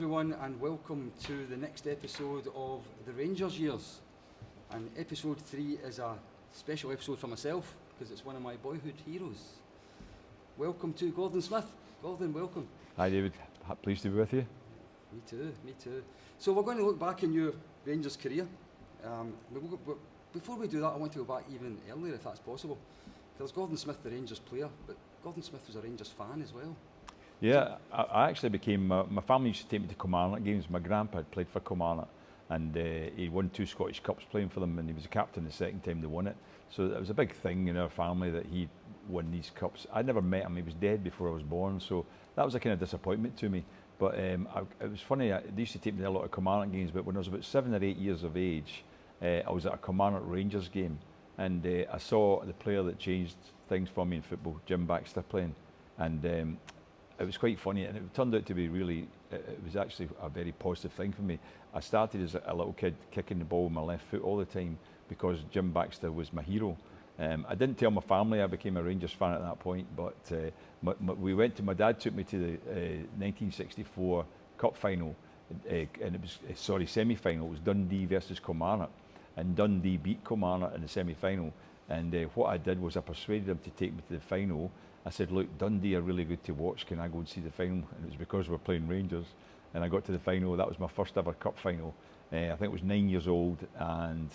everyone, and welcome to the next episode of the Rangers Years. And episode 3 is a special episode for myself because it's one of my boyhood heroes. Welcome to Gordon Smith. Gordon, welcome. Hi David, pleased to be with you. Me too. So we're going to look back in your Rangers career. Before we do that, I want to go back even earlier if that's possible. There's Gordon Smith, the Rangers player, but Gordon Smith was a Rangers fan as well. Yeah, I actually became, my family used to take me to Kilmarnock games. My grandpa had played for Kilmarnock and he won 2 Scottish Cups playing for them, and he was a captain the second time they won it. So it was a big thing in our family that he won these cups. I never met him, he was dead before I was born, so that was a kind of disappointment to me. But it was funny, they used to take me to a lot of Kilmarnock games, but when I was about 7 or 8 years of age, I was at a Kilmarnock Rangers game, and I saw the player that changed things for me in football, Jim Baxter, playing. And it was quite funny, and it turned out to be really, it was actually a very positive thing for me. I started as a little kid kicking the ball with my left foot all the time because Jim Baxter was my hero. I didn't tell my family I became a Rangers fan at that point, but my dad took me to the 1964 Cup final, and it was, semi-final. It was Dundee versus Kilmarnock, and Dundee beat Kilmarnock in the semi-final. And what I did was I persuaded him to take me to the final. I said, look, Dundee are really good to watch, can I go and see the final? And it was because we were playing Rangers. And I got to the final. That was my first ever cup final. I think I was 9 years old, and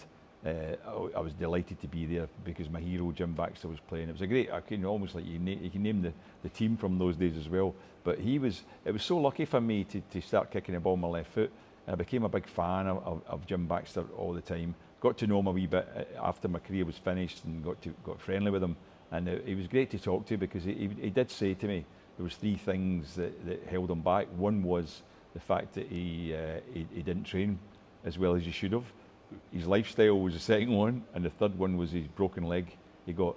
I was delighted to be there because my hero Jim Baxter was playing. It was a great, almost like you can name the team from those days as well. But it was so lucky for me to start kicking the ball with my left foot. And I became a big fan of Jim Baxter all the time. Got to know him a wee bit after my career was finished, and got friendly with him. And he was great to talk to because he did say to me there was 3 things that held him back. One was the fact that he didn't train as well as he should have. His lifestyle was the second one, and the third one was his broken leg he got.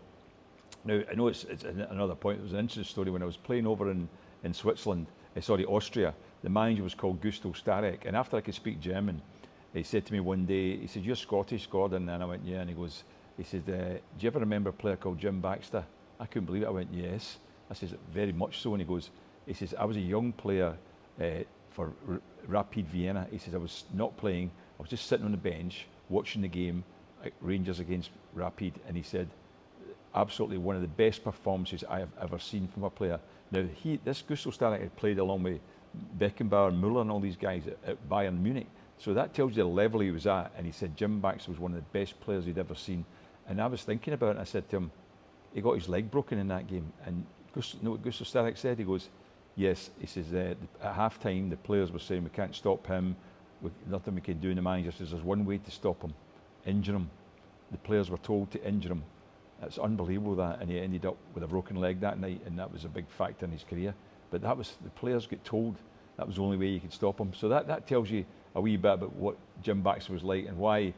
Now, I know it's another point. It was an interesting story when I was playing over in Switzerland, Austria. The manager was called Gusto Starek, and after I could speak German, he said to me one day, he said, "You're Scottish, Gordon?" And I went, "Yeah." And he said, "Do you ever remember a player called Jim Baxter?" I couldn't believe it. I went, "Yes." I said, "Very much so." And he says, "I was a young player for Rapid Vienna." He says, "I was not playing. I was just sitting on the bench watching the game, Rangers against Rapid." And he said, absolutely one of the best performances I have ever seen from a player. Now, this Gusto Starek had played along with Beckenbauer, Müller and all these guys at Bayern Munich. So that tells you the level he was at. And he said Jim Baxter was one of the best players he'd ever seen. And I was thinking about it, and I said to him, he got his leg broken in that game. And you know what Gusto Starek said? He goes, "Yes." He says, at half time, the players were saying, "We can't stop him. Nothing we can do." And the manager says, "There's one way to stop him, injure him." The players were told to injure him. It's unbelievable that. And he ended up with a broken leg that night, and that was a big factor in his career. But that was, the players get told that was the only way you could stop him. So that tells you a wee bit about what Jim Baxter was like and why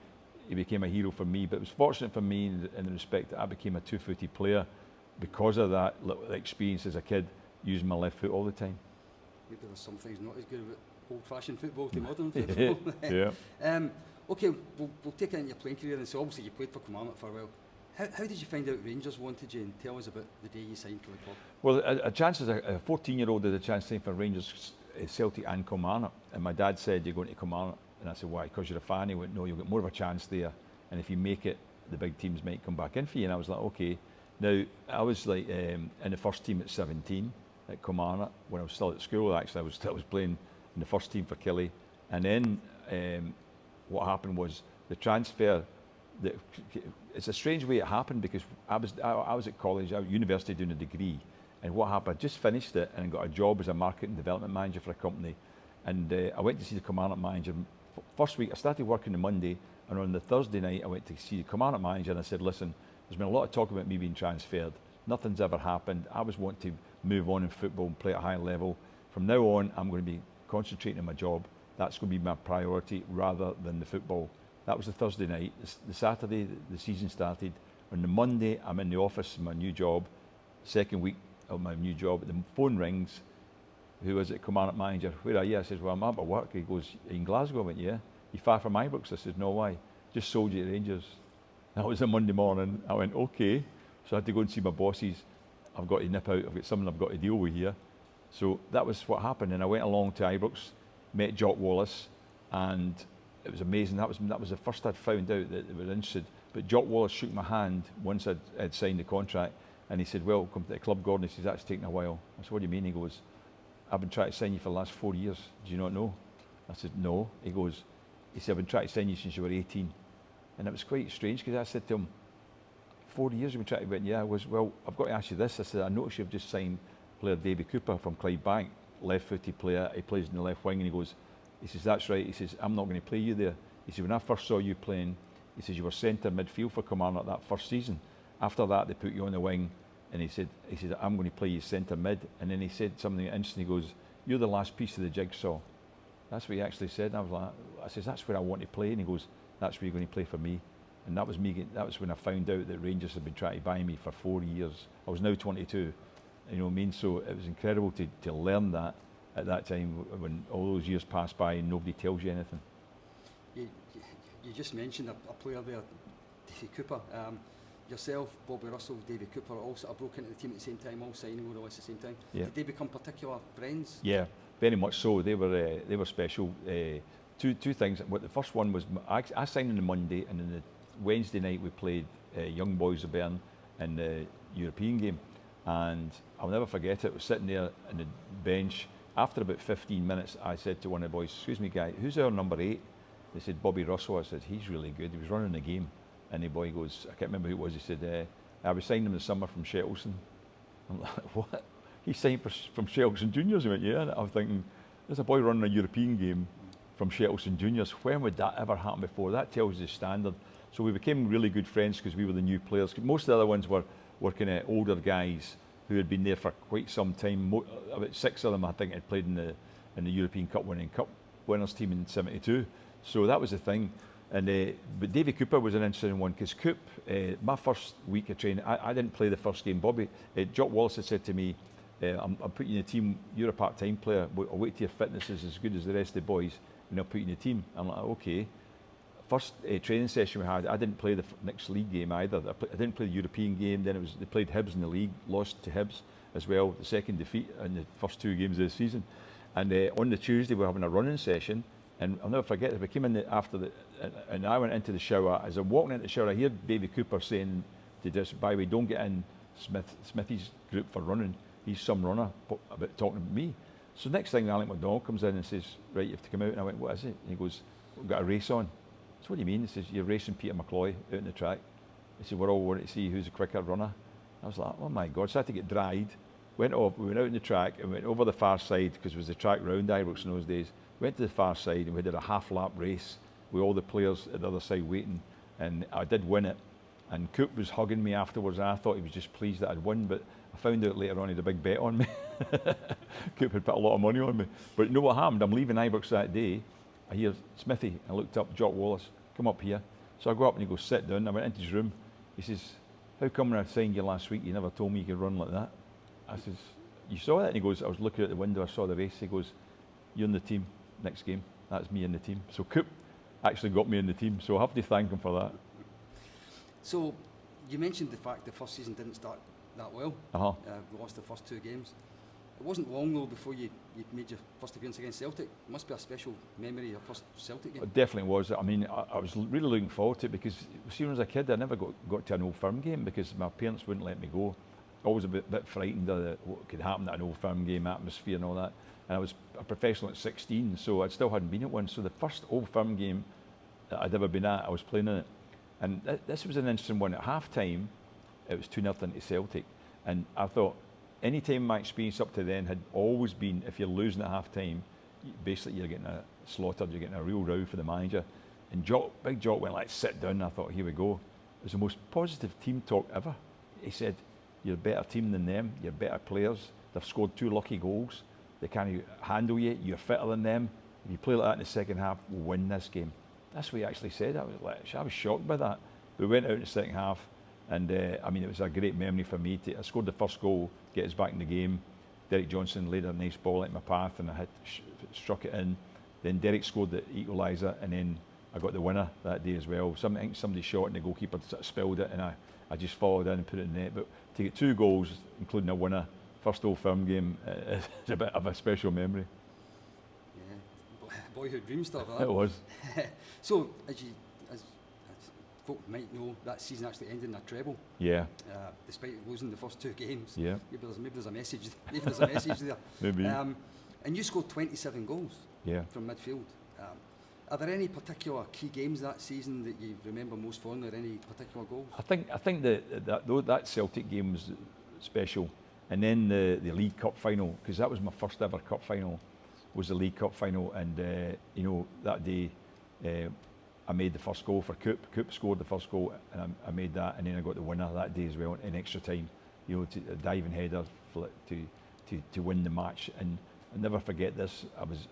he became a hero for me. But it was fortunate for me in the respect that I became a 2-footed player because of that little experience as a kid, using my left foot all the time. Maybe there's some things not as good about old-fashioned football to modern football. Yeah. Okay, we'll take it into your playing career. And so obviously you played for Kilmarnock for a while. How did you find out Rangers wanted you, and tell us about the day you signed for the club? Well, a chance as a 14-year-old had a chance to sign for Rangers, Celtic and Kilmarnock. And my dad said, "You're going to Kilmarnock." And I said, "Why?" "Because you're a fan." He went, "No, you'll get more of a chance there. And if you make it, the big teams might come back in for you." And I was like, okay. Now, I was like in the first team at 17 at Kilmarnock. When I was still at school, actually, I was playing in the first team for Killie. And then what happened was the transfer. It's a strange way it happened because I was at college, university doing a degree, and what happened, I just finished it and got a job as a marketing development manager for a company, and I went to see the Kilmarnock manager. First week I started working on Monday, and on the Thursday night I went to see the Kilmarnock manager, and I said, "Listen, there's been a lot of talk about me being transferred. Nothing's ever happened. I was wanting to move on in football and play at a high level. From now on, I'm going to be concentrating on my job. That's going to be my priority rather than the football." That was the Thursday night. The Saturday, the season started. On the Monday, I'm in the office in my new job. Second week of my new job, the phone rings. "Who is it?" "Kilmarnock manager." "Where are you?" I says, "Well, I'm at work." He goes, "Are you in Glasgow?" I went, "Yeah." "You far from Ibrox?" I said, "No, why?" "Just sold you to Rangers." That was a Monday morning. I went, okay. So I had to go and see my bosses. I've got to nip out. I've got something I've got to deal with here. So that was what happened. And I went along to Ibrox. met Jock Wallace, and it was amazing. That was the first I'd found out that they were interested. But Jock Wallace shook my hand once I'd signed the contract, and he said, "Welcome to the club, Gordon." He says, "That's taken a while." I said, "What do you mean?" He goes, "I've been trying to sign you for the last 4 years. Do you not know?" I said, "No." He said, "I've been trying to sign you since you were 18. And it was quite strange because I said to him, 4 years you've been trying to win. Yeah, I was, well, I've got to ask you this. I said, I noticed you've just signed player Davy Cooper from Clydebank, left-footed player. He plays in the left wing. And he says, "That's right." He says, "I'm not going to play you there." He said, "When I first saw you playing," he says, "you were centre midfield for Kilmarnock that first season. After that, they put you on the wing." And he said, "I'm going to play you centre mid." And then he said something interesting. He goes, "You're the last piece of the jigsaw." That's what he actually said. And I was like, I says, "That's where I want to play." And he goes, "That's where you're going to play for me." And that was me. That was when I found out that Rangers had been trying to buy me for 4 years. I was now 22. You know what I mean? So it was incredible to learn that at that time when all those years pass by and nobody tells you anything. You just mentioned a player there, Davy Cooper. Yourself, Bobby Russell, Davy Cooper all sort of broke into the team at the same time, all signing more or less at the same time. Yeah. Did they become particular friends? Yeah, very much so. They were special. Two things. Well, the first one was I signed on the Monday, and then the Wednesday night we played Young Boys of Bern in the European game, and I'll never forget it. I was sitting there on the bench. After about 15 minutes, I said to one of the boys, "Excuse me, guy, who's our number 8? They said, "Bobby Russell." I said, "He's really good. He was running the game." And the boy goes, I can't remember who it was. He said, "I was signed him this summer from Shettleston." I'm like, "What? He signed from Shettleston Juniors?" He went, "Yeah." And I'm thinking, there's a boy running a European game from Shettleston Juniors. When would that ever happen before? That tells you the standard. So we became really good friends because we were the new players. Most of the other ones were kind of older guys who had been there for quite some time. About 6 of them, I think, had played in the European Cup winners team in '72. So that was the thing. And but Davy Cooper was an interesting one because my first week of training, I didn't play the first game. Jock Wallace had said to me, I'm putting you in the team. You're a part-time player. I'll wait till your fitness is as good as the rest of the boys, and I'll put you in the team. I'm like, okay. First training session we had, I didn't play the next league game either. I didn't play the European game. Then they played Hibs in the league, lost to Hibs as well. The second defeat in the first 2 games of the season. And on the Tuesday we were having a running session, and I'll never forget it. We came in and I went into the shower. As I'm walking into the shower, I hear Davy Cooper saying to this, "By the way, don't get in Smithy's group for running. He's some runner," about talking about me. So next thing, Alec McDonald comes in and says, "Right, you have to come out." And I went, "What is it?" And he goes, "We've got a race on." So what do you mean? He says, "You're racing Peter McCloy out in the track." He said, "We're all wanting to see who's a quicker runner." I was like, "Oh my God." So I had to get dried. We went out in the track and went over the far side because it was the track round Ibrox in those days. Went to the far side and we did a half-lap race with all the players at the other side waiting. And I did win it. And Coop was hugging me afterwards, and I thought he was just pleased that I'd won, but I found out later on he had a big bet on me. Coop had put a lot of money on me. But you know what happened? I'm leaving Ibrox that day. I hear Smithy. I looked up, Jock Wallace, "Come up here." So I go up and he goes, "Sit down." I went into his room. He says, "How come when I signed you last week, you never told me you could run like that?" I says, "You saw that?" And he goes, "I was looking out the window, I saw the race." He goes, "You're in the team next game." That's me in the team. So Coop actually got me in the team. So I have to thank him for that. So you mentioned the fact the first season didn't start that well. We lost the first 2 games. It wasn't long though before you made your first appearance against Celtic. It must be a special memory, your first Celtic game. It definitely was. I mean, I was really looking forward to it because, see, when I was a kid, I never got to an Old Firm game because my parents wouldn't let me go. Always a bit frightened of what could happen at an Old Firm game, atmosphere and all that. And I was a professional at 16, so I still hadn't been at one. So the first Old Firm game that I'd ever been at, I was playing in it. And this was an interesting one. At half-time, it was 2-0 to Celtic. And I thought, any time my experience up to then had always been, if you're losing at half-time, basically you're getting slaughtered, you're getting a real row for the manager. And Big Jock went like, "Sit down." I thought, here we go. It was the most positive team talk ever. He said, "You're a better team than them, you're better players. They've scored 2 lucky goals. They can't handle you, you're fitter than them. If you play like that in the second half, we'll win this game." That's what he actually said. I was shocked by that. We went out in the second half, and I mean, it was a great memory for me. I scored the first goal, get us back in the game. Derek Johnson laid a nice ball at my path, and I struck it in. Then Derek scored the equaliser, and then I got the winner that day as well. I think somebody shot, and the goalkeeper sort of spilled it, and I just followed in and put it in the net. But to get 2 goals, including a winner, first Old Firm game, is a bit of a special memory. Yeah, boyhood dream stuff, huh? It was. So, as folk might know, that season actually ended in a treble. Yeah. Despite losing the first 2 games. Yeah. Maybe there's a message. Maybe there's a message there. Maybe. And you scored 27 goals. Yeah. From midfield. Are there any particular key games that season that you remember most fondly, or any particular goals? I think that Celtic game was special, and then the League Cup final, because that was my first ever cup final, was the League Cup final, and that day I made the first goal for Coop. Coop scored the first goal, and I made that, and then I got the winner that day as well in extra time. To a diving header to win the match, and I'll never forget this.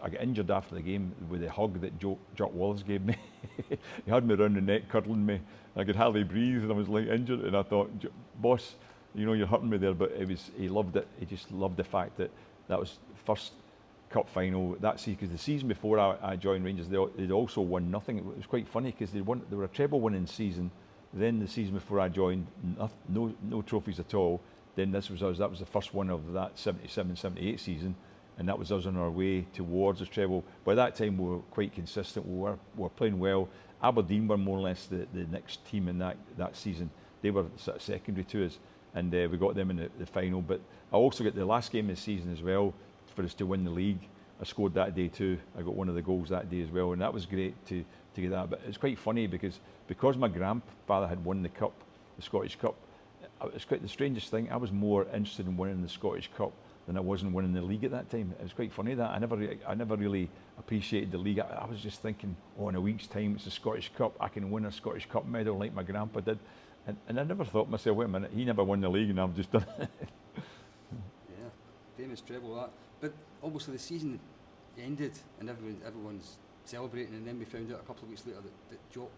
I got injured after the game with the hug that Jock Wallace gave me. He had me around the neck, cuddling me. I could hardly breathe, and I was like injured. And I thought, boss, you're hurting me there. But he loved it. He just loved the fact that was first cup final that season. Because the season before I joined Rangers, they'd also won nothing. It was quite funny because they were a treble winning season. Then the season before I joined, no trophies at all. Then this was us. That was the first one of that 77-78 season. And that was us on our way towards the treble. By that time, we were quite consistent. We were playing well. Aberdeen were more or less the next team in that season. They were sort of secondary to us, and we got them in the final. But I also got the last game of the season as well for us to win the league. I scored that day too. I got one of the goals that day as well, and that was great to get that. But it's quite funny because my grandfather had won the cup, the Scottish Cup. It's quite the strangest thing. I was more interested in winning the Scottish Cup than I was in winning the league at that time. It was quite funny that I never really appreciated the league. I was just thinking, in a week's time it's the Scottish Cup. I can win a Scottish Cup medal like my grandpa did, and I never thought to myself, wait a minute, he never won the league and I've just done it. Yeah, famous treble that. But obviously the season ended and everyone's celebrating, and then we found out a couple of weeks later that Jock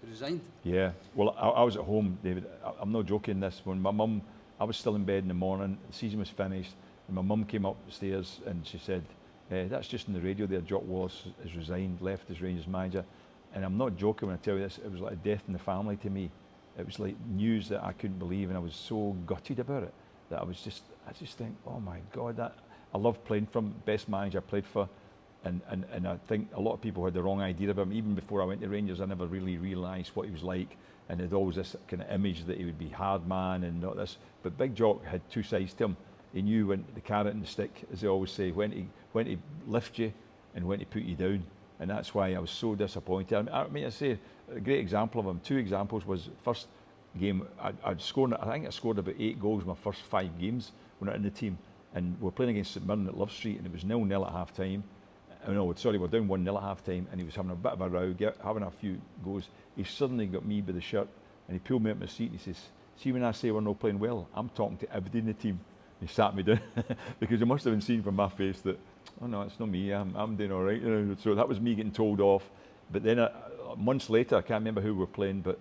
resigned. Yeah, well, I was at home, David. I'm not joking this. When my mum, I was still in bed in the morning, the season was finished, and my mum came upstairs and she said, that's just in the radio there, Jock Wallace has resigned, left as Rangers manager. And I'm not joking when I tell you this, it was like a death in the family to me. It was like news that I couldn't believe, and I was so gutted about it that I just think, oh my God, I love playing for him, best manager I played for. And I think a lot of people had the wrong idea about him. Even before I went to Rangers, I never really realised what he was like. And there's always this kind of image that he would be hard man and not this. But Big Jock had two sides to him. He knew when the carrot and the stick, as they always say, when to lift you and when to put you down. And that's why I was so disappointed. I mean, I say a great example of him. 2 examples was first game. I think I scored about 8 goals in my first 5 games when I was in the team. And we were playing against St Mirren at Love Street, and it was 0-0 at half time. No, sorry, we're down 1-0 at half time, and he was having a bit of a row, having a few goes. He suddenly got me by the shirt and he pulled me up my seat and he says, see, when I say we're not playing well, I'm talking to everybody in the team. He sat me down because he must have been seeing from my face that, oh no, it's not me, I'm doing all right. So that was me getting told off. But then months later, I can't remember who we were playing, but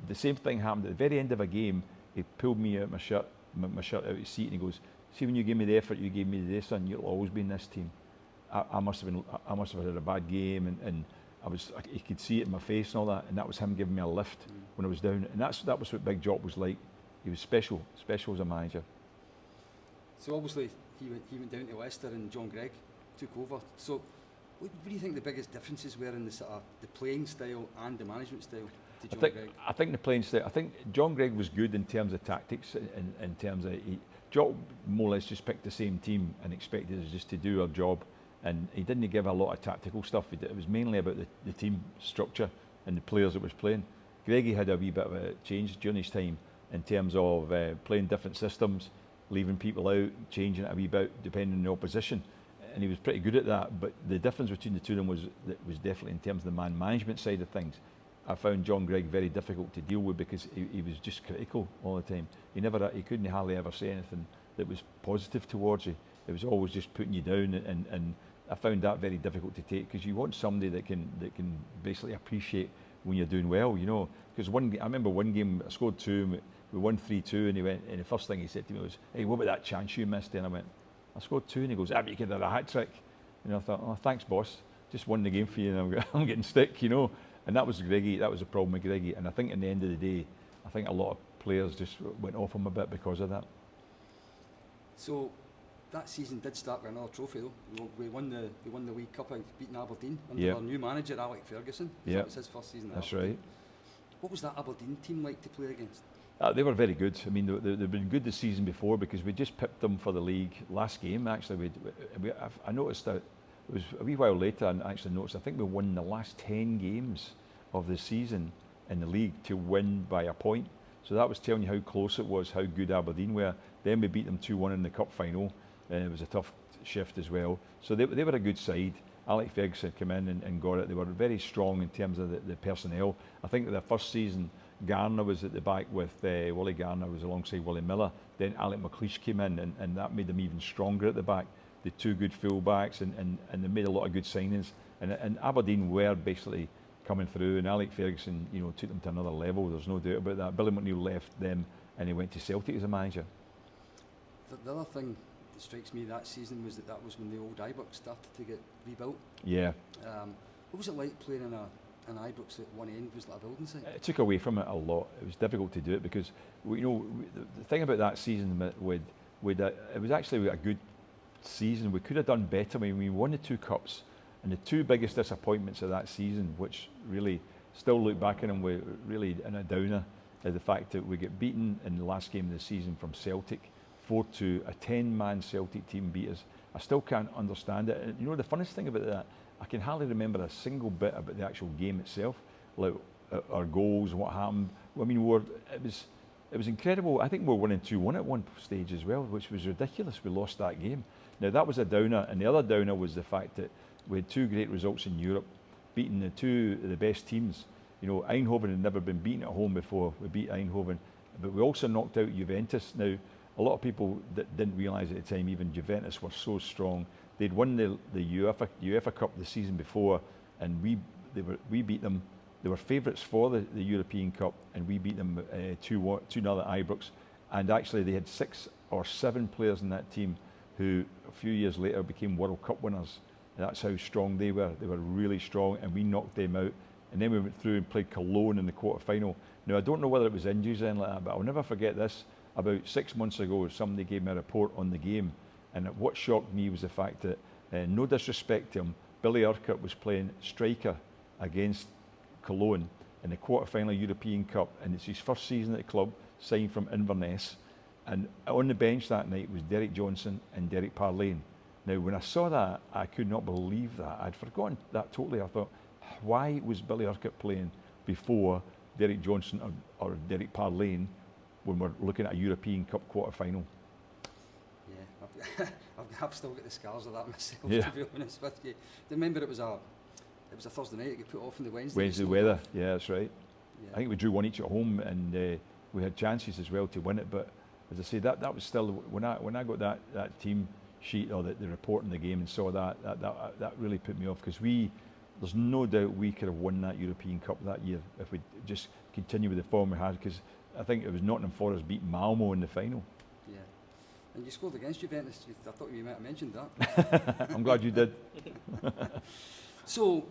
the same thing happened. At the very end of a game, he pulled me out my shirt out of his seat, and he goes, see, when you gave me the effort you gave me today, son, you'll always be in this team. I must have had a bad game, and he could see it in my face and all that, and that was him giving me a lift when I was down. And that was what Big Jock was like. He was special as a manager. So obviously he went down to Leicester and John Greig took over. So what do you think the biggest differences were in the playing style and the management style to John Greig? I think the playing style, I think John Greig was good in terms of tactics, in terms of Jock more or less just picked the same team and expected us just to do our job. And he didn't give a lot of tactical stuff. It was mainly about the team structure and the players that was playing. Greggy had a wee bit of a change during his time in terms of playing different systems, leaving people out, changing it a wee bit depending on the opposition. And he was pretty good at that. But the difference between the two of them was definitely in terms of the man management side of things. I found John Greig very difficult to deal with because he was just critical all the time. He couldn't hardly ever say anything that was positive towards you. It was always just putting you down, and I found that very difficult to take because you want somebody that can basically appreciate when you're doing well, Because I remember one game I scored 2, we won 3-2, and and the first thing he said to me was, "Hey, what about that chance you missed?" And I went, "I scored 2," and he goes, "Ah, but you could have a hat trick." And I thought, "Oh, thanks, boss. Just won the game for you, and I'm getting stick, And that was Greggy. That was the problem with Greggy. And I think at the end of the day, I think a lot of players just went off him a bit because of that. So that season did start with another trophy though. We won the League Cup out, beating Aberdeen under Yep. our new manager, Alec Ferguson. So Yep. it was his first season at That's Aberdeen. right. What was that Aberdeen team like to play against? They were very good. I mean, they've been good the season before because we just pipped them for the league last game. Actually, I noticed that it was a wee while later. I actually noticed. I think we won the last 10 games of the season in the league to win by a point. So that was telling you how close it was, how good Aberdeen were. Then we beat them 2-1 in the cup final, and it was a tough shift as well. So they were a good side. Alec Ferguson came in and got it. They were very strong in terms of the personnel. I think that their first season, Garner was at the back with Wally Garner was alongside Willie Miller. Then Alec McLeish came in, and that made them even stronger at the back. They had two good full-backs, and they made a lot of good signings. And Aberdeen were basically coming through, and Alec Ferguson, took them to another level. There's no doubt about that. Billy McNeill left them, and he went to Celtic as a manager. The other thing that strikes me that season was that was when the old Ibrox started to get rebuilt. Yeah. What was it like playing in an Ibrox at one end? Was it like a building site? It took away from it a lot. It was difficult to do it because the thing about that season it was actually a good season. We could have done better. I mean, we won the 2 cups, and the 2 biggest disappointments of that season, which really still look back on them, we really in a downer, is the fact that we get beaten in the last game of the season from Celtic, 4-2. A 10-man Celtic team beat us. I still can't understand it. And the funniest thing about that, I can hardly remember a single bit about the actual game itself, like our goals, what happened. I mean, it was incredible. I think we were winning 2-1 at one stage as well, which was ridiculous. We lost that game. Now that was a downer, and the other downer was the fact that we had 2 great results in Europe, beating the 2 of the best teams. Eindhoven had never been beaten at home before. We beat Eindhoven, but we also knocked out Juventus. Now, a lot of people that didn't realise at the time, even Juventus were so strong. They'd won the UEFA Cup the season before, and we beat them. They were favourites for the European Cup, and we beat them 2-0 at Ibrox. And actually, they had 6 or 7 players in that team who, a few years later, became World Cup winners. And that's how strong they were. They were really strong, and we knocked them out. And then we went through and played Cologne in the quarter-final. Now, I don't know whether it was injuries or anything like that, but I'll never forget this. About 6 months ago, somebody gave me a report on the game, and what shocked me was the fact that, no disrespect to him, Billy Urquhart was playing striker against Cologne in the quarter-final European Cup, and it's his first season at the club, signed from Inverness. And on the bench that night was Derek Johnson and Derek Parlane. Now, when I saw that, I could not believe that. I'd forgotten that totally. I thought, why was Billy Urquhart playing before Derek Johnson or Derek Parlane when we're looking at a European Cup quarter-final? Yeah, I've still got the scars of that myself, Yeah. to be honest with you. I remember it was a Thursday night. It got put off on the Wednesday. Wednesday weather, yeah, that's right. Yeah. I think we drew 1 each at home, and we had chances as well to win it. But as I say, that was still, when I got that team sheet or the report in the game and saw that really put me off, because there's no doubt we could have won that European Cup that year if we just continue with the form we had, because I think it was Nottingham Forest beat Malmo in the final. Yeah. And you scored against Juventus. I thought you might have mentioned that. I'm glad you did. So,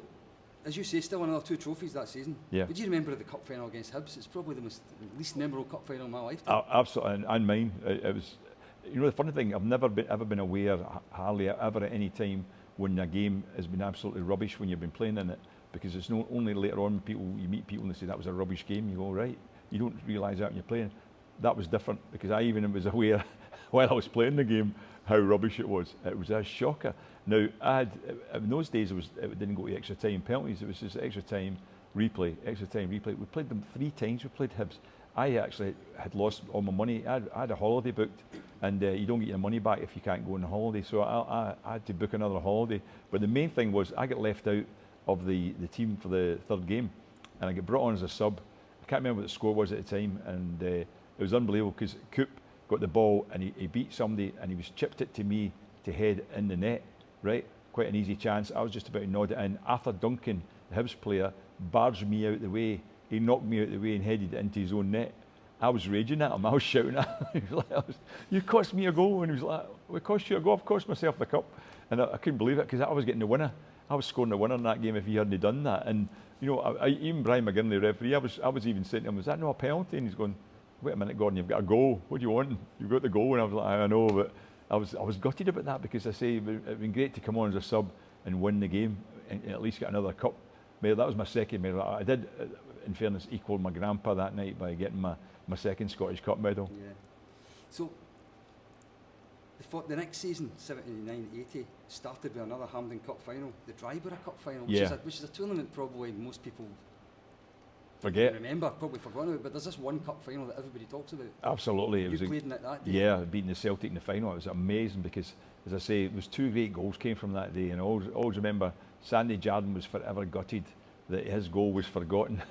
as you say, still another 2 trophies that season. Yeah. Would you remember the cup final against Hibs? It's probably the least memorable cup final in my lifetime. Absolutely, and mine. It was, the funny thing, I've never ever been aware, hardly ever at any time, when a game has been absolutely rubbish when you've been playing in it, because it's not only later on you meet people and they say that was a rubbish game. You go, right, you don't realise that when you're playing. That was different, because I even was aware while I was playing the game how rubbish it was. It was a shocker. Now, in those days it didn't go to extra time penalties. It was just extra time replay. We played them 3 times. We played Hibs. I actually had lost all my money. I had a holiday booked, and you don't get your money back if you can't go on a holiday. So I had to book another holiday. But the main thing was I got left out of the team for the 3rd game, and I got brought on as a sub. I can't remember what the score was at the time, and it was unbelievable, because Coop got the ball and he beat somebody, and he was chipped it to me to head in the net. Right, quite an easy chance. I was just about to nod it in. Arthur Duncan, the Hibs player, barged me out the way. He knocked me out the way and headed it into his own net. I was raging at him. I was shouting at him. He was like, "You cost me a goal," and he was like, "We cost you a goal. I've cost myself the cup." And I couldn't believe it, because I was getting the winner. I was scoring the winner in that game if he hadn't done that. And even Brian McGinn, the referee, I was even saying to him, "Was that not a penalty?" And he's going, "Wait a minute, Gordon, you've got a goal. What do you want? You've got the goal." And I was like, "I know, but I was gutted about that because I say it'd been great to come on as a sub and win the game and at least get another cup medal. That was my second medal. I did, in fairness, equal my grandpa that night by getting my second Scottish Cup medal. Yeah. So the next season, 79-80, started with another Hampden Cup final, the Dryborough Cup final, which is a tournament probably most people remember, probably forgotten about, but there's this one cup final that everybody talks about. Absolutely. You played in it that day? Yeah, beating the Celtic in the final. It was amazing because, as I say, it was two great goals came from that day, and I always remember Sandy Jardine was forever gutted that his goal was forgotten.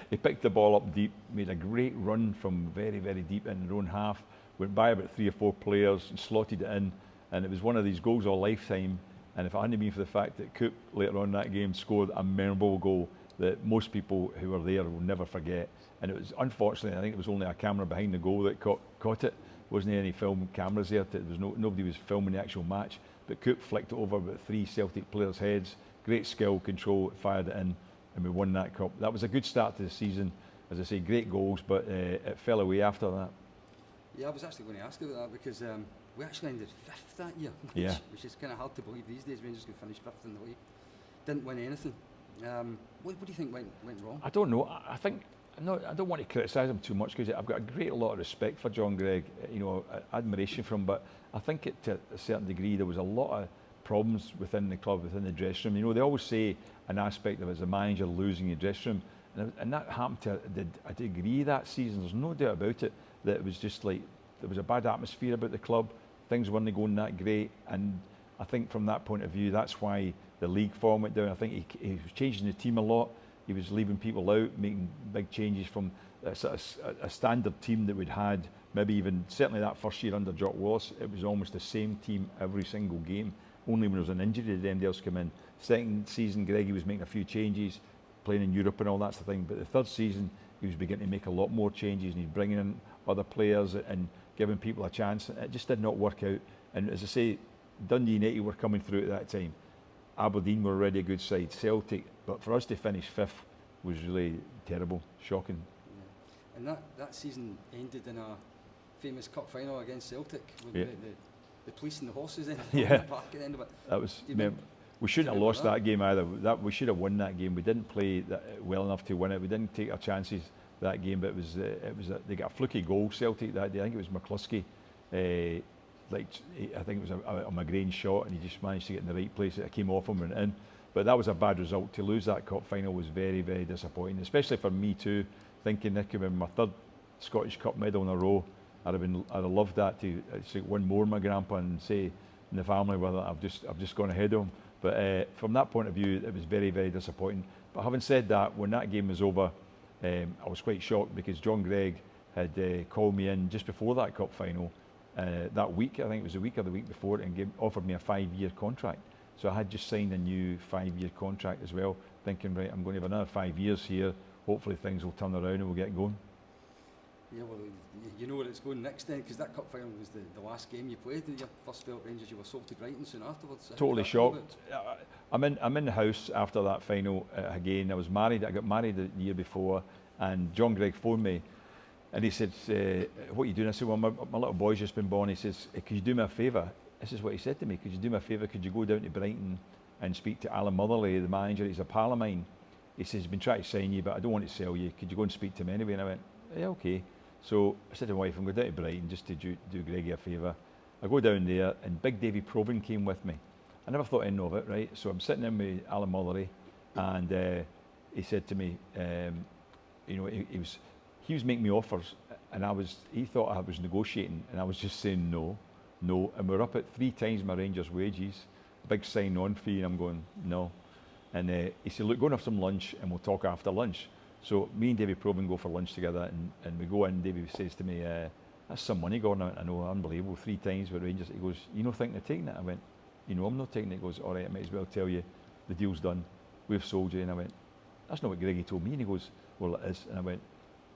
He picked the ball up deep, made a great run from very, very deep in their own half, went by about 3 or 4 players and slotted it in, and it was one of these goals of a lifetime. And if it hadn't been for the fact that Coop later on in that game scored a memorable goal that most people who were there will never forget, and it was, unfortunately, I think it was only a camera behind the goal that caught it. Wasn't any film cameras there. There was nobody was filming the actual match, but Coop flicked it over about 3 Celtic players' heads. Great skill, control, fired it in, and we won that cup. That was a good start to the season. As I say, great goals, but it fell away after that. Yeah, I was actually going to ask about that because we actually ended 5th that year, which is kind of hard to believe these days. Rangers could finish 5th in the league. Didn't win anything. What do you think went wrong? I don't know. I think I don't want to criticise him too much because I've got a great lot of respect for John Greig, admiration for him. But I think to a certain degree there was a lot of problems within the club, within the dressing room. They always say an aspect of it as a manager losing your dressing room, and that happened to a degree that season. There's no doubt about it that it was just like there was a bad atmosphere about the club. Things weren't going that great, and I think from that point of view, that's why the league form went down. I think he was changing the team a lot. He was leaving people out, making big changes from a standard team that we'd had, maybe even certainly that first year under Jock Wallace. It was almost the same team every single game. Only when there was an injury did anybody else come in. Second season, Greggy was making a few changes, playing in Europe and all that sort of thing. But the third season, he was beginning to make a lot more changes, and he's bringing in other players and giving people a chance. It just did not work out. And as I say, Dundee United were coming through at that time. Aberdeen were already a good side. Celtic, but for us to finish 5th was really terrible, shocking. Yeah. And that season ended in a famous cup final against Celtic with the police and the horses in the park at the end of it. That was. We shouldn't have lost that game either. We should have won that game. We didn't play well enough to win it. We didn't take our chances that game. But it was they got a fluky goal, Celtic, that day. I think it was McCluskey. I think it was a McGrain shot, and he just managed to get in the right place. It came off him and in. But that was a bad result. To lose that cup final was very, very disappointing, especially for me too. Thinking that could have been my 3rd Scottish Cup medal in a row. I'd have loved that to win more my grandpa and say in the family whether I've just gone ahead of him. But from that point of view, it was very, very disappointing. But having said that, when that game was over, I was quite shocked because John Greig had called me in just before that cup final that week. I think it was the week or the week before, and offered me a 5-year contract. So I had just signed a new 5-year contract as well, thinking, right, I'm going to have another 5 years here. Hopefully things will turn around and we'll get going. Yeah, well, you know where it's going next then, because that cup final was the last game you played. Your first spell at Rangers, you were sold to Brighton soon afterwards. Totally shocked. I'm in the house after that final again. I was married. I got married the year before, and John Greig phoned me, and he said, "What are you doing?" I said, "Well, my little boy's just been born." He says, "Could you do me a favour?" This is what he said to me. "Could you do me a favour? Could you go down to Brighton and speak to Alan Motherley, the manager? He's a pal of mine." He says, "He's been trying to sign you, but I don't want to sell you. Could you go and speak to him anyway?" And I went, "Yeah, okay." So I said to my wife, "I'm going down to Brighton just to do Greggy a favour." I go down there, and Big Davy Provan came with me. I never thought anything of it, right? So I'm sitting in with Alan Motherley, and he said to me, he was making me offers, and he thought I was negotiating, and I was just saying no. And we're up at 3 times my Rangers wages, a big sign-on fee, and I'm going, no. And he said, "Look, go and have some lunch, and we'll talk after lunch." So me and Davy Provan go for lunch together, and we go in. Davy says to me, "That's some money, Gordon." I know, unbelievable. 3 times with Rangers. He goes, "You not thinking of taking it?" I went, "I'm not taking it." He goes, "All right, I might as well tell you, the deal's done. We've sold you." And I went, "That's not what Greggy told me." And he goes, "Well, it is." And I went,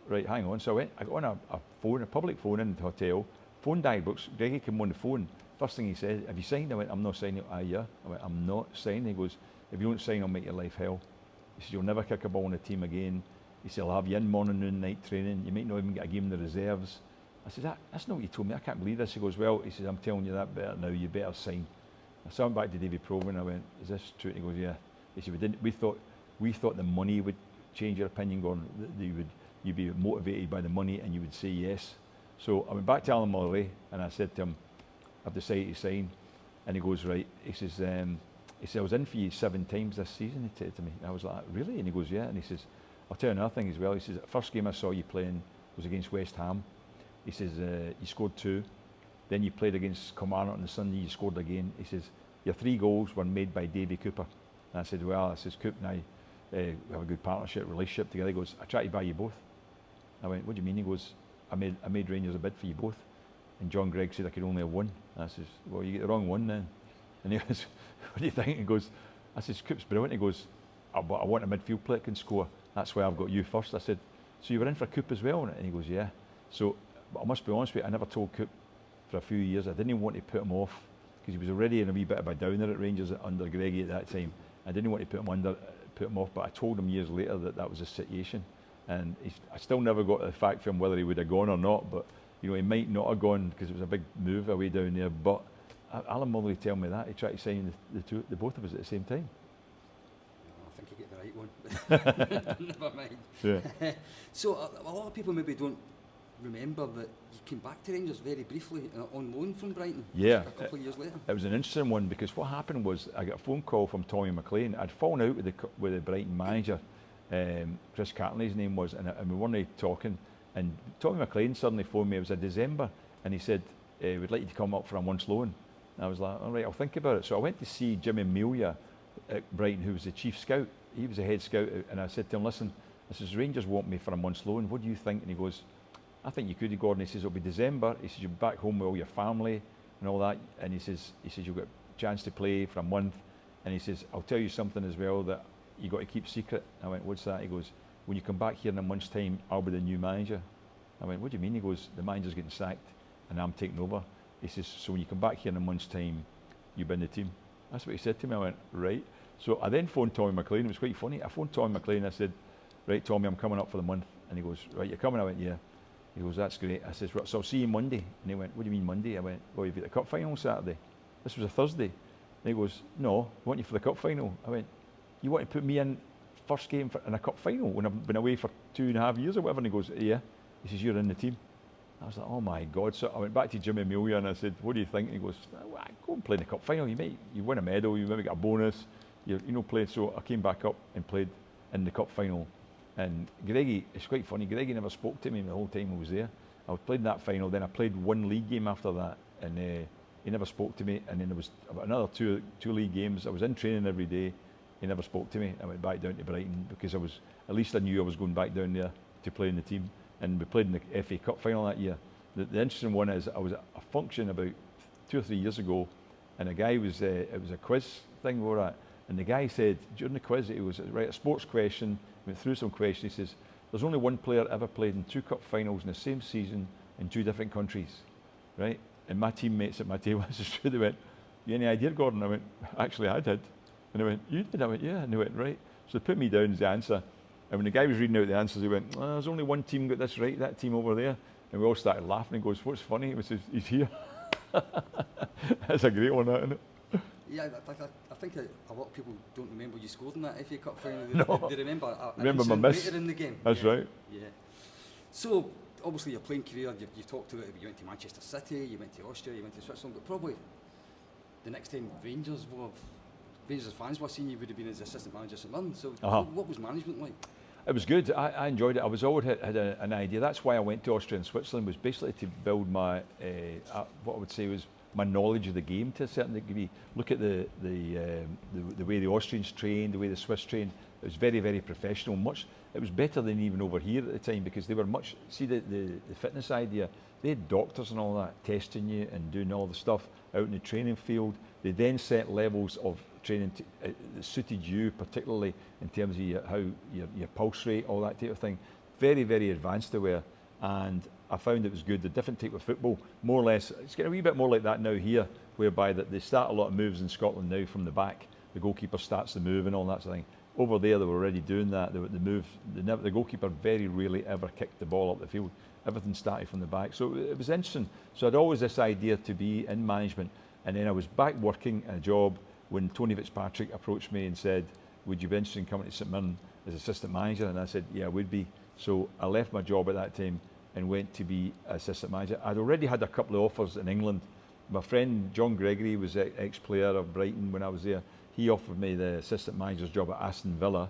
"Right, hang on." So I got on a public phone in the hotel, phoned Ibrox. Greggy came on the phone. First thing he said, "Have you signed?" I went, "I'm not signing." Yeah. I went, "I'm not signing." He goes, "If you don't sign, I'll make your life hell." He said, "You'll never kick a ball in the team again." He said, "I'll have you in morning, noon, night training. You might not even get a game in the reserves." I said, that's not what you told me. I can't believe this. He goes, well, he says, I'm telling you that better now. You better sign. So I went back to David Provan. I went, is this true? And he goes, yeah. He said, we thought the money would change your opinion, Gordon. That you'd be motivated by the money and you would say yes. So I went back to Alan Mullery and I said to him, I've decided to sign. And he goes, right. He says, I was in for you 7 times this season, he said to me. And I was like, really? And he goes, yeah. And he says, I'll tell you another thing as well. He says, the first game I saw you playing was against West Ham. He says, you scored 2. Then you played against Kilmarnock on the Sunday, you scored again. He says, your 3 goals were made by Davy Cooper. And I said, well, Coop and I we have a good partnership, relationship together. He goes, I tried to buy you both. I went, what do you mean? He goes, I made Rangers a bid for you both. And John Greig said I could only have one. And I says, well, you get the wrong one then. And he goes, what do you think? He goes, I says, Coop's brilliant. He goes, but I want a midfield player that can score. That's why I've got you first. I said, so you were in for Coop as well? And he goes, yeah. So, but I must be honest with you, I never told Coop for a few years. I didn't even want to put him off because he was already in a wee bit of a downer at Rangers under Greggy at that time. I didn't want to put him off, but I told him years later that was the situation. And I still never got the fact from whether he would have gone or not, but you know, he might not have gone because it was a big move away down there. But Alan Mullery told me that. He tried to sign the both of us at the same time. I think you get the right one. Never mind. Yeah. So a lot of people maybe don't remember that you came back to Rangers very briefly on loan from Brighton. Yeah. A couple of years later. It was an interesting one because what happened was I got a phone call from Tommy McLean. I'd fallen out with the Brighton manager, Chris Cartney, his name was, and we weren't talking. And Tommy McLean suddenly phoned me. It was in December, and he said, "We'd like you to come up for a month's loan." And I was like, "All right, I'll think about it." So I went to see Jimmy Melia at Brighton, who was the chief scout. He was the head scout, and I said to him, "Listen, I says Rangers want me for a month's loan. What do you think?" And he goes, "I think you could, Gordon." He says, "It'll be December." He says, "You'll be back home with all your family and all that." And he says, "You'll get a chance to play for a month." And he says, "I'll tell you something as well that you got to keep secret." I went, "What's that?" He goes, "When you come back here in a month's time, I'll be the new manager." I went, "What do you mean?" He goes, "The manager's getting sacked and I'm taking over." He says, "So when you come back here in a month's time, you'll be in the team." That's what he said to me. I went, "Right." So I then phoned Tommy McLean. It was quite funny. I phoned Tommy McLean. I said, "Right, Tommy, I'm coming up for the month." And he goes, "Right, you're coming?" I went, "Yeah." He goes, "That's great." I says, "So I'll see you Monday." And he went, "What do you mean Monday?" I went, "Well, you've got the cup final Saturday." This was a Thursday. And he goes, "No, I want you for the cup final." I went, "You want to put me in first game in a cup final when I've been away for 2.5 years or whatever?" And he goes, "Yeah." He says, "You're in the team." I was like, "Oh my God." So I went back to Jimmy Melia and I said, "What do you think?" And he goes, "Well, go and play in the cup final. You win a medal, you maybe get a bonus, you know, play." So I came back up and played in the cup final. And Greggy, it's quite funny, Greggy never spoke to me the whole time I was there. I played in that final, then I played one league game after that, and he never spoke to me. And then there was about another two league games. I was in training every day. He never spoke to me. I went back down to Brighton because at least I knew I was going back down there to play in the team. And we played in the FA Cup final that year. The interesting one is I was at a function about 2 or 3 years ago, and a guy it was a quiz thing we were at, and the guy said during the quiz, it was right, a sports question, went through some questions. He says, "There's only one player ever played in 2 cup finals in the same season in 2 different countries," right? And my teammates at my table, this is true, they went, "You any idea, Gordon?" I went, "Actually, I did." And they went, "You did?" I went, "Yeah." And they went, "Right." So they put me down as the answer. And when the guy was reading out the answers, he went, "There's only one team got this right, that team over there." And we all started laughing. He goes, "What's funny?" He says, "He's here." That's a great one, that, isn't it? Yeah, I think a lot of people don't remember you scored in that FA Cup final. No. They remember my miss later in the game. That's right. Yeah. So, obviously your playing career, you've talked about it. You went to Manchester City, you went to Austria, you went to Switzerland, but probably the next time Rangers fans were seeing you would have been as assistant manager at St Mirren. So what was management like? It was good. I enjoyed it. I was always had an idea. That's why I went to Austria and Switzerland, was basically to build my what I would say was my knowledge of the game to a certain degree. Look at the way the Austrians trained, the way the Swiss trained. It was very, very professional. It was better than even over here at the time because they were much. See the fitness idea. They had doctors and all that testing you and doing all the stuff out in the training field. They then set levels of training that suited you, particularly in terms of how your pulse rate, all that type of thing. Very, very advanced they were, and I found it was good. The different type of football, more or less, it's getting a wee bit more like that now here, whereby that they start a lot of moves in Scotland now from the back. The goalkeeper starts the move and all that sort of thing. Over there, they were already doing that. The goalkeeper very rarely ever kicked the ball up the field. everything started from the back. So it was interesting. So I'd always this idea to be in management, and then I was back working a job when Tony Fitzpatrick approached me and said, would you be interested in coming to St Mirren as assistant manager? And I said, yeah, I would be. So I left my job at that time and went to be assistant manager. I'd already had a couple of offers in England. My friend John Greig was ex-player of Brighton when I was there. He offered me the assistant manager's job at Aston Villa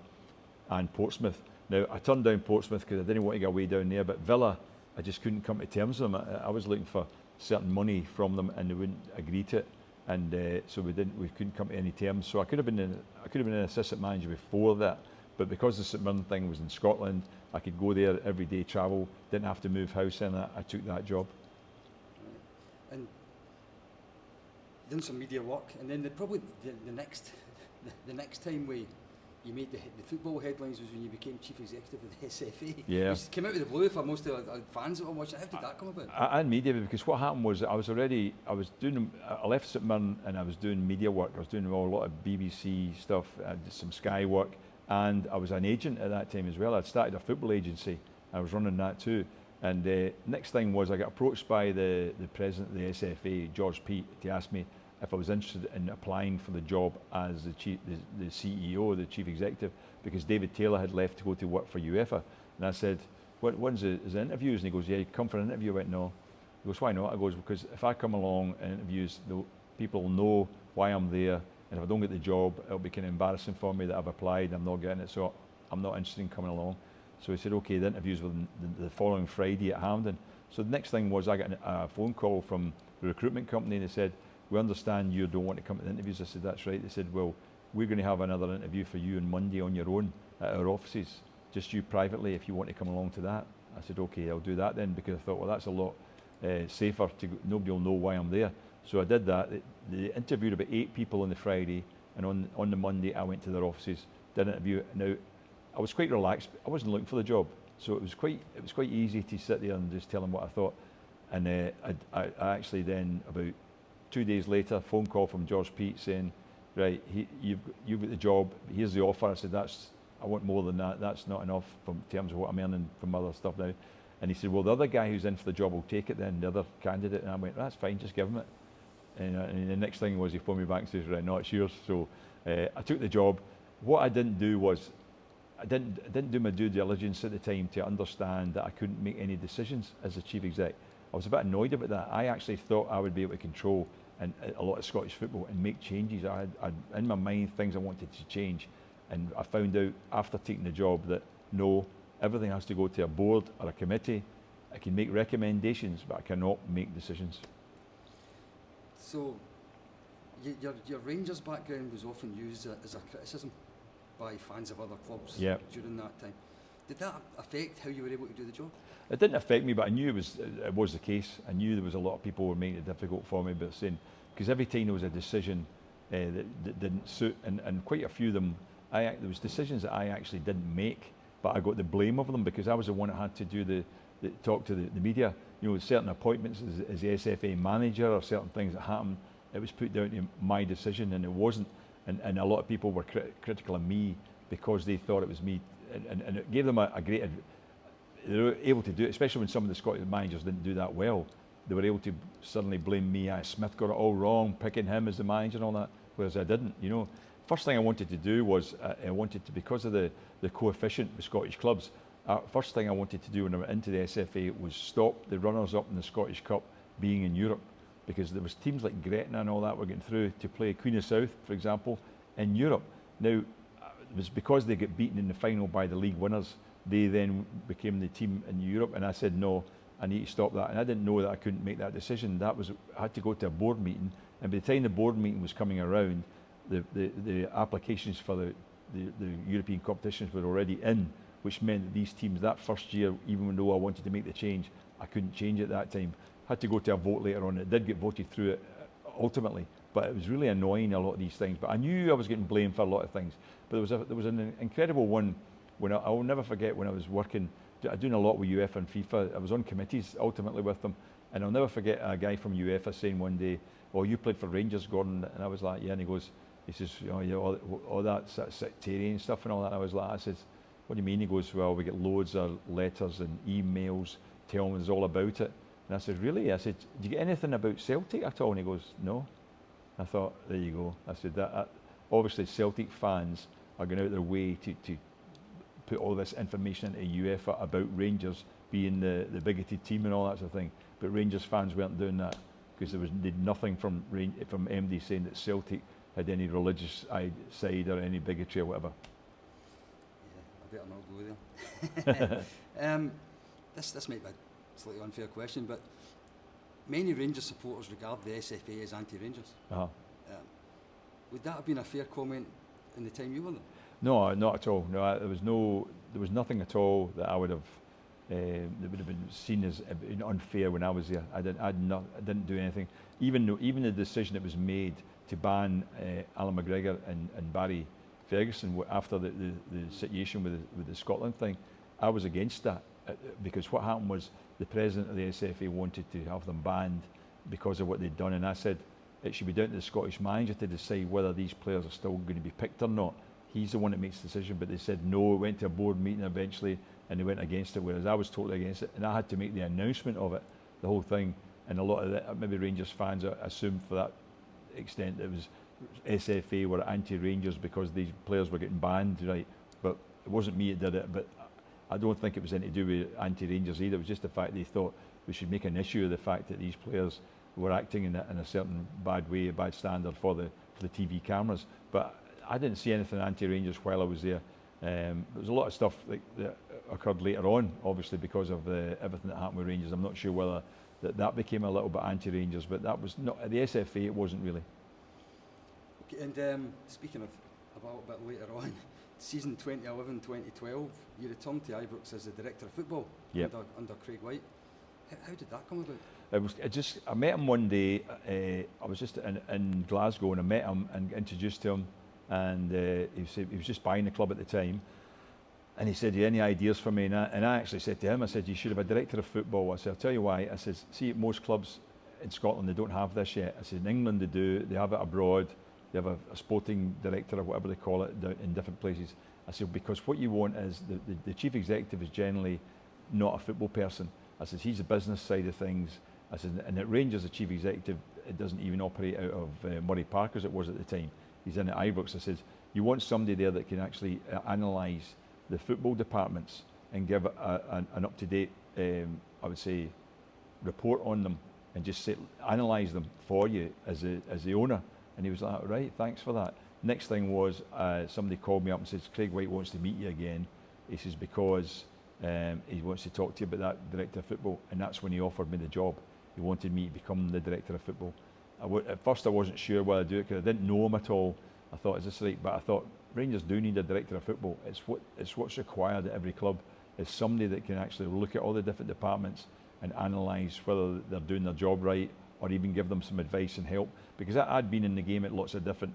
and Portsmouth. Now, I turned down Portsmouth because I didn't want to get away down there, but Villa, I just couldn't come to terms with them. I was looking for certain money from them and they wouldn't agree to it. And so we couldn't come to any terms. So I could have been an assistant manager before that, but because the St Mirren thing was in Scotland, I could go there every day, travel, didn't have to move house, and I took that job. And done some media work, and then probably the next time you made the football headlines was when you became chief executive of the SFA. Yeah. Which came out of the blue for most of the fans that were watching. How did that come about? And media, because what happened was I left St Mirren and I was doing media work. I was doing a lot of BBC stuff, I did some Sky work, and I was an agent at that time as well. I'd started a football agency. I was running that too. And next thing was I got approached by the president of the SFA, George Peat, to ask me if I was interested in applying for the job as the CEO, the chief executive, because David Taylor had left to go to work for UEFA. And I said, when's the interviews? And he goes, yeah, you come for an interview. I went, no. He goes, why not? I goes, because if I come along and interviews, people will know why I'm there, and if I don't get the job, it'll be kind of embarrassing for me that I've applied and I'm not getting it, so I'm not interested in coming along. So he said, okay, the interviews were the following Friday at Hampden. So the next thing was I got a phone call from the recruitment company, and they said, we understand you don't want to come to the interviews. I said, that's right. They said, well, we're going to have another interview for you on Monday on your own at our offices, just you privately, if you want to come along to that. I said, okay, I'll do that then, because I thought, well, that's a lot safer, nobody will know why I'm there. So I did that. They interviewed about 8 people on the Friday, and on the Monday I went to their offices, did an interview. Now, I was quite relaxed. I wasn't looking for the job, so it was quite easy to sit there and just tell them what I thought. And I actually then, about 2 days later, phone call from George Peat saying, right, you've got the job, here's the offer. I said, I want more than that, that's not enough in terms of what I'm earning from other stuff now. And he said, well, the other guy who's in for the job will take it then, the other candidate. And I went, that's fine, just give him it. And the next thing was he phoned me back and says, right, no, it's yours. So I took the job. What I didn't do was, I didn't do my due diligence at the time to understand that I couldn't make any decisions as the chief exec. I was a bit annoyed about that. I actually thought I would be able to control a lot of Scottish football and make changes. I had in my mind things I wanted to change, and I found out after taking the job that no, everything has to go to a board or a committee. I can make recommendations, but I cannot make decisions. So your Rangers background was often used as a criticism by fans of other clubs during that time. Did that affect how you were able to do the job? It didn't affect me, but I knew it was the case. I knew there was a lot of people who were making it difficult for me, but saying, because every time there was a decision that didn't suit, and quite a few of them, there was decisions that I actually didn't make, but I got the blame of them because I was the one that had to do the talk to the media. You know, certain appointments as the SFA manager or certain things that happened, it was put down to my decision, and it wasn't. And a lot of people were critical of me because they thought it was me, and it gave them a great. They were able to do it, especially when some of the Scottish managers didn't do that well. They were able to suddenly blame me. Smith got it all wrong, picking him as the manager and all that, whereas I didn't. You know, first thing I wanted to do was I wanted to, because of the coefficient with Scottish clubs. First thing I wanted to do when I went into the SFA was stop the runners-up in the Scottish Cup being in Europe, because there was teams like Gretna and all that were getting through to play Queen of South, for example, in Europe. Now, it was because they got beaten in the final by the league winners, they then became the team in Europe, and I said, no, I need to stop that. And I didn't know that I couldn't make that decision. I had to go to a board meeting, and by the time the board meeting was coming around, the applications for the European competitions were already in, which meant that these teams that first year, even though I wanted to make the change, I couldn't change it at that time. Had to go to a vote later on. It did get voted through it ultimately, but it was really annoying, a lot of these things. But I knew I was getting blamed for a lot of things. But there was an incredible one when I will never forget when I was doing a lot with UEFA and FIFA. I was on committees ultimately with them, and I'll never forget a guy from UEFA saying one day, "Oh, you played for Rangers, Gordon?" And I was like, "Yeah." And he says, "Oh, yeah, all that sectarian stuff and all that." And I was like, I says, "What do you mean?" He goes, "Well, we get loads of letters and emails telling us all about it. And I said, really? I said, do you get anything about Celtic at all? And he goes, no. I thought, there you go. I said, obviously Celtic fans are going out their way to put all this information into UEFA about Rangers being the bigoted team and all that sort of thing. But Rangers fans weren't doing that because there was nothing from MD saying that Celtic had any religious side or any bigotry or whatever. Yeah, I better not go there. This might be a slightly unfair question, but many Rangers supporters regard the SFA as anti-Rangers. Would that have been a fair comment in the time you were there? No, not at all. No, there was nothing at all that I would have that would have been seen as unfair when I was there. I didn't do anything. Even the decision that was made to ban Alan McGregor and Barry Ferguson after the situation with the Scotland thing, I was against that because what happened was the president of the SFA wanted to have them banned because of what they'd done, and I said it should be down to the Scottish manager to decide whether these players are still going to be picked or not. He's the one that makes the decision, but they said no. It went to a board meeting eventually, and they went against it, whereas I was totally against it, and I had to make the announcement of it, the whole thing, and a lot of maybe Rangers fans assumed for that extent that it was SFA were anti-Rangers because these players were getting banned, right? But it wasn't me that did it, but I don't think it was anything to do with anti-Rangers either. It was just the fact they thought we should make an issue of the fact that these players were acting in a certain bad way, a bad standard for the TV cameras. But I didn't see anything anti-Rangers while I was there. There was a lot of stuff that occurred later on, obviously because of everything that happened with Rangers. I'm not sure whether that became a little bit anti-Rangers, but that was not at the SFA. It wasn't really. Okay, and speaking of a little bit later on, season 2011-2012, you returned to Ibrox as the director of football. Yep. under Craig White. How did that come about? I met him one day. I was just in Glasgow, and I met him and introduced to him. And he was just buying the club at the time, and he said, "Do you have any ideas for me?" And I actually said to him, I said, "You should have a director of football." I said, "I'll tell you why." I said, "See, most clubs in Scotland, they don't have this yet." I said, "In England they do. They have it abroad. They have a sporting director or whatever they call it in different places." I said, "Because what you want is the chief executive is generally not a football person." I said, "He's the business side of things." I said, "And at Rangers, the chief executive, it doesn't even operate out of Murray Park as it was at the time. He's in at Ibrox." I said, "You want somebody there that can actually analyse the football departments and give an up-to-date, I would say, report on them and just analyse them for you as the owner." And he was like, "Right, thanks for that." Next thing was somebody called me up and says, "Craig White wants to meet you again." He says, "Because he wants to talk to you about that director of football." And that's when he offered me the job. He wanted me to become the director of football. At first I wasn't sure whether I'd do it because I didn't know him at all. I thought, is this right? But I thought, Rangers do need a director of football. It's what's required at every club, is somebody that can actually look at all the different departments and analyse whether they're doing their job right, or even give them some advice and help. Because I'd been in the game at lots of different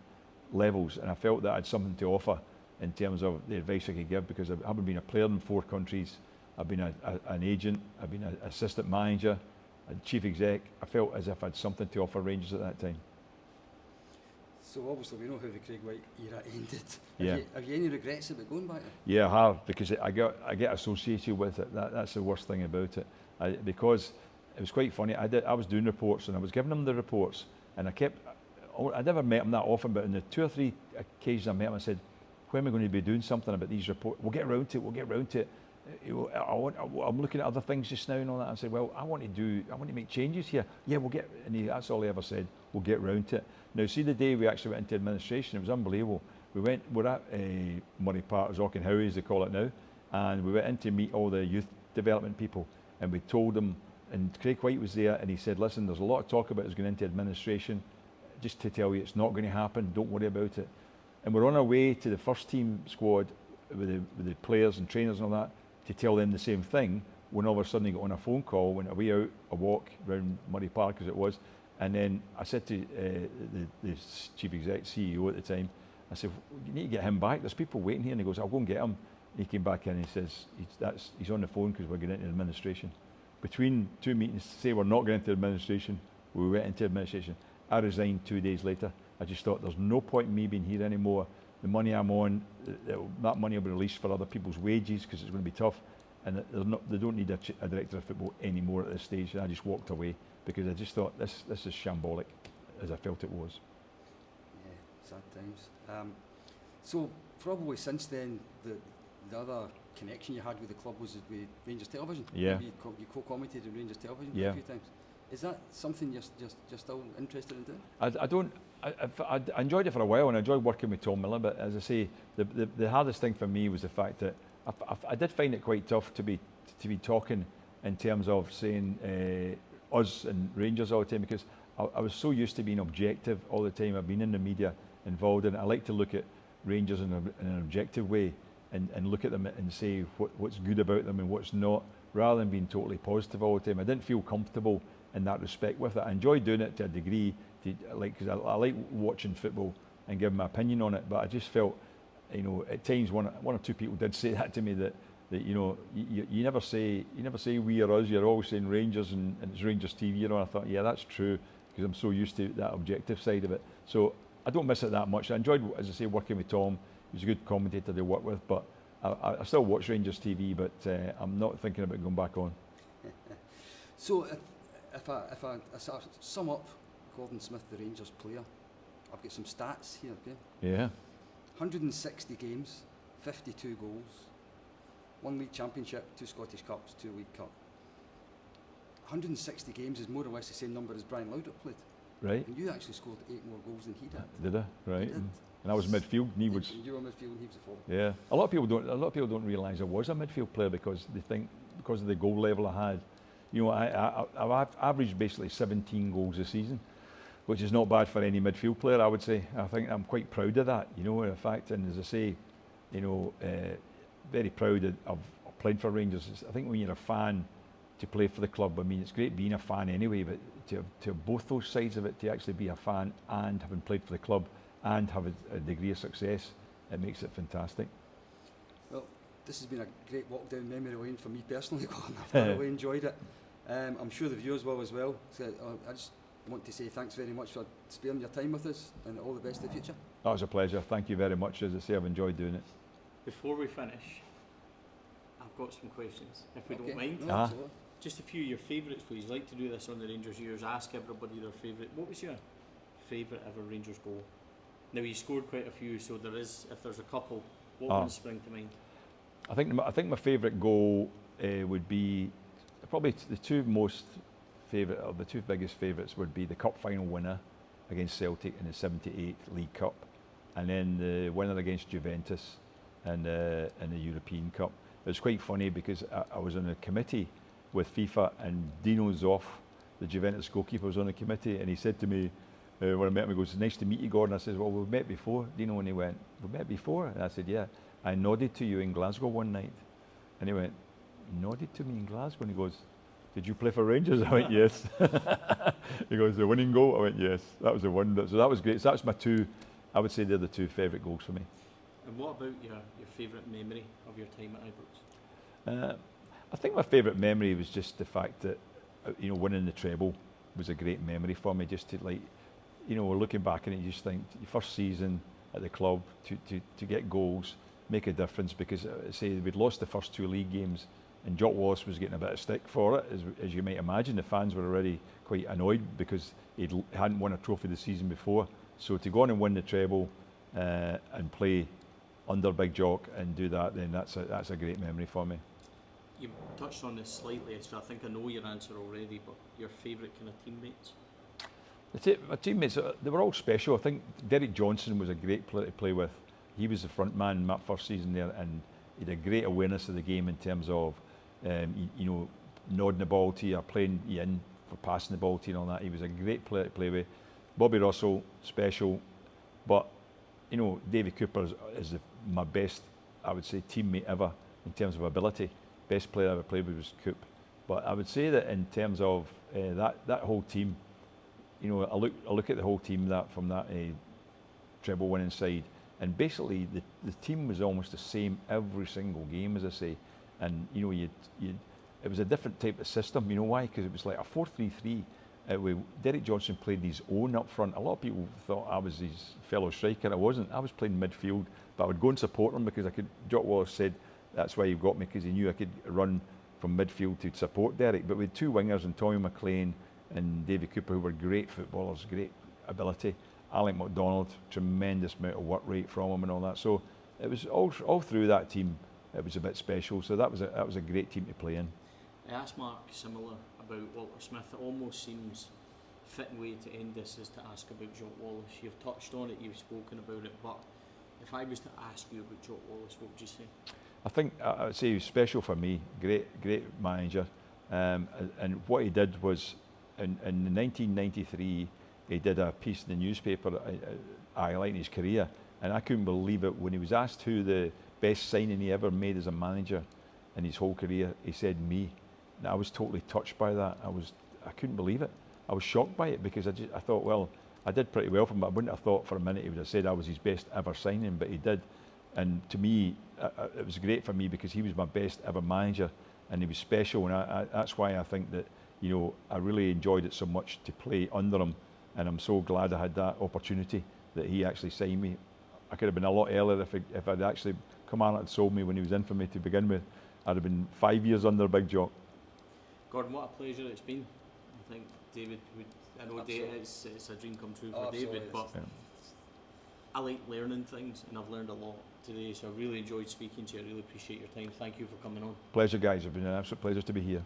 levels, and I felt that I had something to offer in terms of the advice I could give, because I haven't been a player in 4 countries. I've been an agent, I've been an assistant manager, a chief exec. I felt as if I had something to offer Rangers at that time. So obviously we know how the Craig White era ended. Yeah. Have you any regrets about going back there? Yeah, I have, because I get associated with it. That's the worst thing about it. Because it was quite funny. I was doing reports and I was giving them the reports, and I never met him that often, but in the 2 or 3 occasions I met him, I said, "When am I going to be doing something about these reports? We'll get around to it. I'm looking at other things just now and all that." I said, "Well, I want to make changes here." "Yeah, we'll get," and that's all he ever said, "We'll get round to it." Now, see, the day we actually went into administration, it was unbelievable. We're at Murray Park, Auchenhowie as they call it now, and we went in to meet all the youth development people, and we told them, and Craig White was there, and he said, "Listen, there's a lot of talk about us going into administration. Just to tell you, it's not going to happen. Don't worry about it." And we're on our way to the first team squad with the players and trainers and all that, to tell them the same thing, when all of a sudden he got on a phone call, went away out a walk around Murray Park as it was, and then I said to the chief exec, CEO at the time, I said, "You need to get him back. There's people waiting here." And he goes, "I'll go and get him." And he came back in and he says, he's on the phone because we're getting into administration. Between 2 meetings to say we're not going into administration, we went into administration. I resigned 2 days later. I just thought, there's no point in me being here anymore. The money I'm on, that money will be released for other people's wages because it's going to be tough. and they don't need a director of football anymore at this stage. And I just walked away because I just thought this is shambolic, as I felt it was. Yeah, sad times. So probably since then, the other connection you had with the club was with Rangers Television. Yeah. Maybe you co-commentated on Rangers Television Yeah. a few times. Is that something you're still interested in doing? I enjoyed it for a while, and I enjoyed working with Tom Miller. But as I say, the hardest thing for me was the fact that I did find it quite tough to be talking in terms of saying us and Rangers all the time, because I was so used to being objective all the time. I've been in the media involved, and I like to look at Rangers in an objective way and look at them and say what's good about them and what's not, rather than being totally positive all the time. I didn't feel comfortable in that respect with it. I enjoyed doing it to a degree, because I like watching football and giving my opinion on it. But I just felt, at times one or two people did say that to me, that you never say we or us. You're always saying Rangers and it's Rangers TV. I thought, yeah, that's true, because I'm so used to that objective side of it. So I don't miss it that much. I enjoyed, as I say, working with Tom. He was a good commentator to work with, but I still watch Rangers TV, but I'm not thinking about going back on. So if I sort of sum up Gordon Smith, the Rangers player, I've got some stats here, okay? Yeah. 160 games, 52 goals, 1 league championship, 2 Scottish Cups, 2 League Cup. 160 games is more or less the same number as Brian Laudrup played. Right. And you actually scored 8 more goals than he did. Did I? Right. Did. And I was midfield, and he was. You were midfield, and he was a forward. Yeah. A lot of people don't realise I was a midfield player, because they think because of the goal level I had. I've averaged basically 17 goals a season, which is not bad for any midfield player, I would say. I think I'm quite proud of that, in fact. And as I say, very proud of playing for Rangers. I think when you're a fan, to play for the club, I mean, it's great being a fan anyway, but to have both those sides of it, to actually be a fan and having played for the club and have a degree of success, it makes it fantastic. Well, this has been a great walk down memory lane for me personally, Gordon. I've thoroughly enjoyed it. I'm sure the viewers will as well. So I just want to say thanks very much for sparing your time with us, and all the best in the future. That was a pleasure. Thank you very much. As I say, I've enjoyed doing it. Before we finish, I've got some questions, if we don't mind. No, absolutely. Just a few of your favourites, please. Like to do this on the Rangers years. Ask everybody their favourite. What was your favourite ever Rangers goal? Now, you scored quite a few, so there is. If there's a couple, what ones spring to mind? I think my favourite goal would be probably the two biggest favourites would be the cup final winner against Celtic in the '78 League Cup, and then the winner against Juventus in the European Cup. It was quite funny because I was on a committee with FIFA, and Dino Zoff, the Juventus goalkeeper, was on the committee, and he said to me, when I met him, he goes, "Nice to meet you, Gordon." I said, "Well, we've met before, Dino." And he went, "We've met before?" And I said, "Yeah. I nodded to you in Glasgow one night." And he went, "Nodded to me in Glasgow?" And he goes, "Did you play for Rangers?" I went, "Yes." He goes, "The winning goal?" I went, "Yes." That was the one. So that was great. So that's my two, I would say they're the two favourite goals for me. And what about your favourite memory of your time at Ibrox? I think my favourite memory was just the fact that, winning the treble was a great memory for me. Just to looking back on it, you just think your first season at the club to get goals, make a difference, because say we'd lost the first 2 league games, and Jock Wallace was getting a bit of stick for it, as you might imagine. The fans were already quite annoyed because he hadn't won a trophy the season before. So to go on and win the treble and play under Big Jock and do that, then that's a great memory for me. You touched on this slightly, so I think I know your answer already, but your favourite kind of teammates? My teammates, they were all special. I think Derek Johnson was a great player to play with. He was the front man in my first season there, and he had a great awareness of the game in terms of, nodding the ball to you, or playing you in for passing the ball to you and all that. He was a great player to play with. Bobby Russell, special. But, Davy Cooper is my best, I would say, teammate ever in terms of ability. Best player I ever played with was Coop. But I would say that in terms of that whole team, I look at the whole team from that treble winning side, and basically the team was almost the same every single game, as I say. And it was a different type of system. You know why? Because it was like a 4-3-3. Derek Johnson played his own up front. A lot of people thought I was his fellow striker. I wasn't. I was playing midfield, but I would go and support him because Jock Wallace said, that's why he got me, because he knew I could run from midfield to support Derek. But with two wingers, and Tommy McLean and Davy Cooper, who were great footballers, great ability. Alec MacDonald, tremendous amount of work rate from him and all that. So it was all through that team. It was a bit special. So that was a great team to play in. I asked Mark similar about Walter Smith. It almost seems a fitting way to end this is to ask about Jock Wallace. You've touched on it, you've spoken about it, but if I was to ask you about Jock Wallace, what would you say? I think I would say he was special for me. Great manager. And what he did was, in 1993, he did a piece in the newspaper highlighting his career, and I couldn't believe it when he was asked who the best signing he ever made as a manager in his whole career. He said me. And I was totally touched by that. I couldn't believe it. I was shocked by it, because I thought, well, I did pretty well for him, but I wouldn't have thought for a minute he would have said I was his best ever signing, but he did. And to me, it was great for me, because he was my best ever manager, and he was special, and that's why I think that, you know, I really enjoyed it so much to play under him, and I'm so glad I had that opportunity that he actually signed me. I could have been a lot earlier if I'd actually come on and sold me when he was in for me to begin with. I'd have been 5 years under Big Jock. Gordon, what a pleasure it's been. I think David would, I know it's a dream come true for David, but yeah. I like learning things, and I've learned a lot today, so I really enjoyed speaking to you. I really appreciate your time. Thank you for coming on. Pleasure, guys. It's been an absolute pleasure to be here.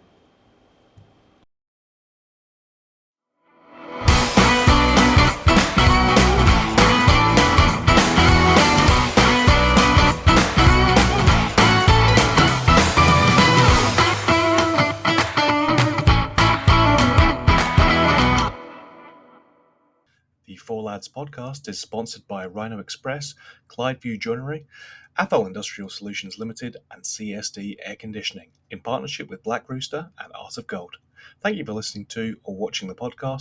The Four Lads podcast is sponsored by Rhino Express, Clydeview Joinery, Athol Industrial Solutions Limited, and CSD Air Conditioning, in partnership with Black Rooster and Art of Gold. Thank you for listening to or watching the podcast.